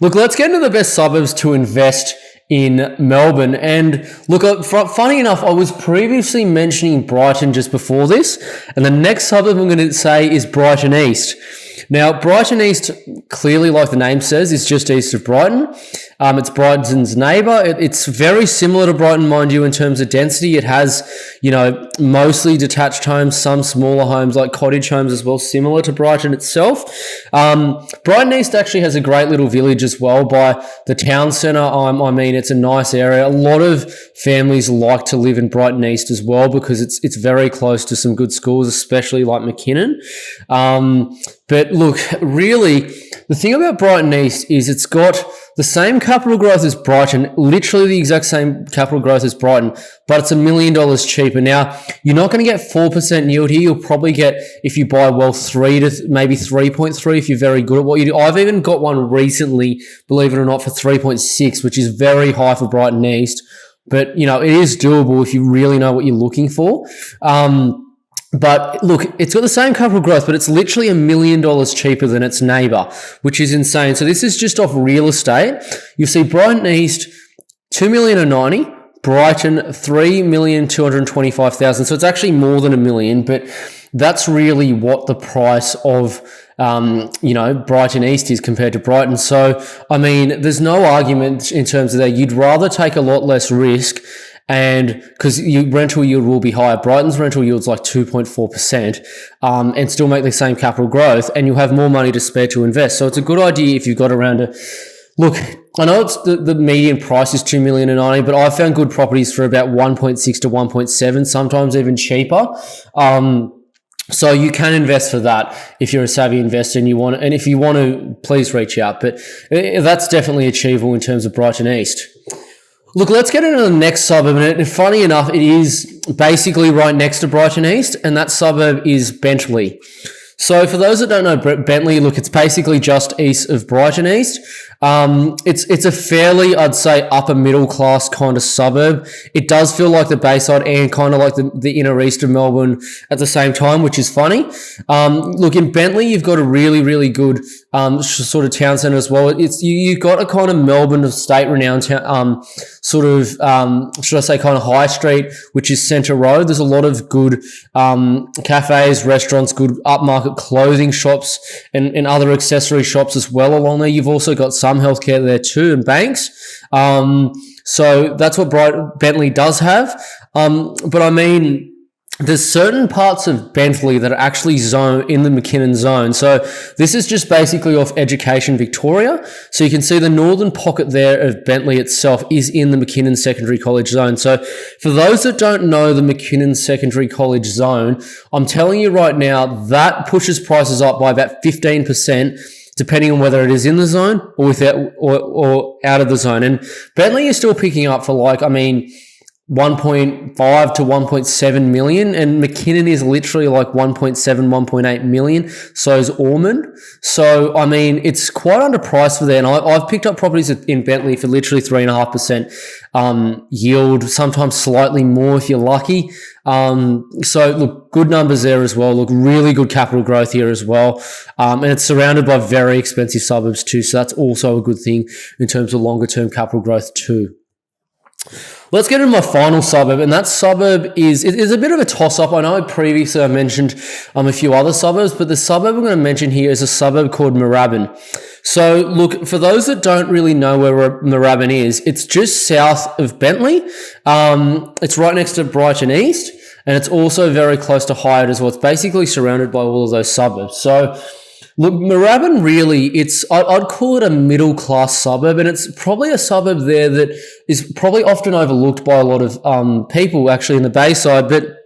Look, let's get into the best suburbs to invest in Melbourne. And look, funny enough, I was previously mentioning Brighton just before this, and the next suburb I'm going to say is Brighton East. Now, Brighton East, clearly, like the name says, is just east of Brighton. It's Brighton's neighbour. It's very similar to Brighton, mind you, in terms of density. It has, mostly detached homes, some smaller homes like cottage homes as well, similar to Brighton itself. Brighton East actually has a great little village as well by the town centre. I mean, it's a nice area. A lot of families like to live in Brighton East as well because it's very close to some good schools, especially like McKinnon. But look, really, the thing about Brighton East is it's got the same capital growth as Brighton, literally the exact same capital growth as Brighton, but it's $1 million cheaper. Now, you're not going to get 4% yield here. You'll probably get, if you buy well, 3 to maybe 3.3 if you're very good at what you do. I've even got one recently, believe it or not, for 3.6, which is very high for Brighton East. But, it is doable if you really know what you're looking for. But look, it's got the same capital growth, but it's literally $1 million cheaper than its neighbour, which is insane. So this is just off real estate. You see Brighton East, $2,090,000, Brighton, $3,225,000. So it's actually more than $1 million, but that's really what the price of Brighton East is compared to Brighton. So, I mean, there's no argument in terms of that. You'd rather take a lot less risk, and because your rental yield will be higher. Brighton's rental yield's like 2.4%, and still make the same capital growth, and you'll have more money to spare to invest. So it's a good idea if you've got around a look. I know it's the median price is $2,090,000, but I've found good properties for about 1.6 to 1.7, sometimes even cheaper. So you can invest for that if you're a savvy investor and if you want to, please reach out. But that's definitely achievable in terms of Brighton East. Look, let's get into the next suburb. And funny enough, it is basically right next to Brighton East, and that suburb is Bentley. So for those that don't know Bentley, look, it's basically just east of Brighton East. It's a fairly, I'd say, upper middle class kind of suburb. It does feel like the Bayside and kind of like the inner east of Melbourne at the same time, which is funny. Look, in Bentley, you've got a really, really good sort of town centre as well. You've got a kind of Melbourne of state-renowned should I say, kind of high street, which is Centre Road. There's a lot of good cafes, restaurants, good upmarket clothing shops and other accessory shops as well along there. You've also got some healthcare there too and banks. So that's what Bentley does have. But I mean, there's certain parts of Bentley that are actually in the McKinnon zone. So this is just basically off Education Victoria. So you can see the northern pocket there of Bentley itself is in the McKinnon Secondary College zone. So for those that don't know the McKinnon Secondary College zone, I'm telling you right now, that pushes prices up by about 15%. Depending on whether it is in the zone or out of the zone. And Bentley is still picking up for 1.5 to 1.7 million, and McKinnon is literally like 1.7, 1.8 million. So is Ormond. So, I mean, it's quite underpriced for there. And I've picked up properties in Bentley for literally 3.5% yield, sometimes slightly more if you're lucky. So look, good numbers there as well. Look, really good capital growth here as well. And it's surrounded by very expensive suburbs too. So that's also a good thing in terms of longer term capital growth too. Let's get into my final suburb, and that suburb is a bit of a toss-up. I know previously I mentioned a few other suburbs, but the suburb I'm going to mention here is a suburb called Moorabbin. So look, for those that don't really know where Moorabbin is, it's just south of Bentley. It's right next to Brighton East, and it's also very close to Hyatt as well. It's basically surrounded by all of those suburbs. So look, Moorabbin really, I'd call it a middle-class suburb, and it's probably a suburb there that is probably often overlooked by a lot of people actually in the Bayside, but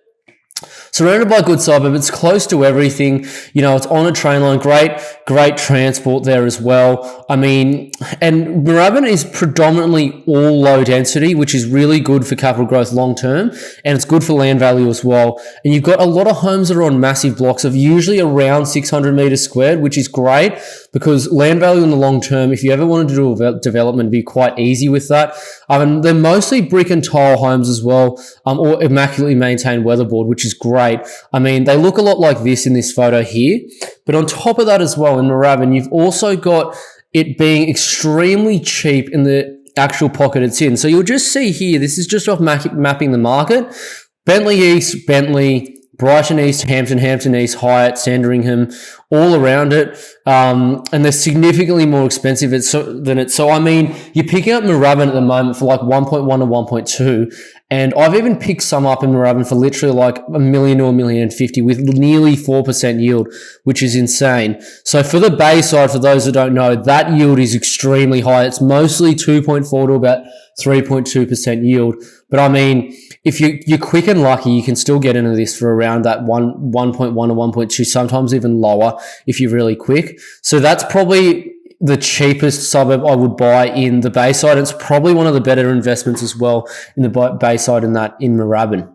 surrounded by a good suburb. It's close to everything. It's on a train line. Great transport there as well. I mean, and Moorabbin is predominantly all low density, which is really good for capital growth long term, and it's good for land value as well. And you've got a lot of homes that are on massive blocks of usually around 600 meters squared, which is great because land value in the long term, if you ever wanted to do a development, be quite easy with that. They're mostly brick and tile homes as well, or immaculately maintained weatherboard, which is great. I mean, they look a lot like this in this photo here, but on top of that as well, in Moorabbin, you've also got it being extremely cheap in the actual pocket it's in. So you'll just see here, this is just off mapping the market. Bentley East, Bentley, Brighton East, Hampton East, Hyatt, Sandringham, all around it. And they're significantly more expensive than it. So, I mean, you're picking up Moorabbin at the moment for like 1.1 or 1.2. And I've even picked some up in Moorabbin for literally like $1 million or $1.05 million with nearly 4% yield, which is insane. So for the Bayside, for those that don't know, that yield is extremely high. It's mostly 2.4 to about 3.2% yield. But I mean, if you're quick and lucky, you can still get into this for around that 1.1 or 1.2, sometimes even lower if you're really quick. So that's probably the cheapest suburb I would buy in the Bayside. It's probably one of the better investments as well in the Bayside in Moorabbin.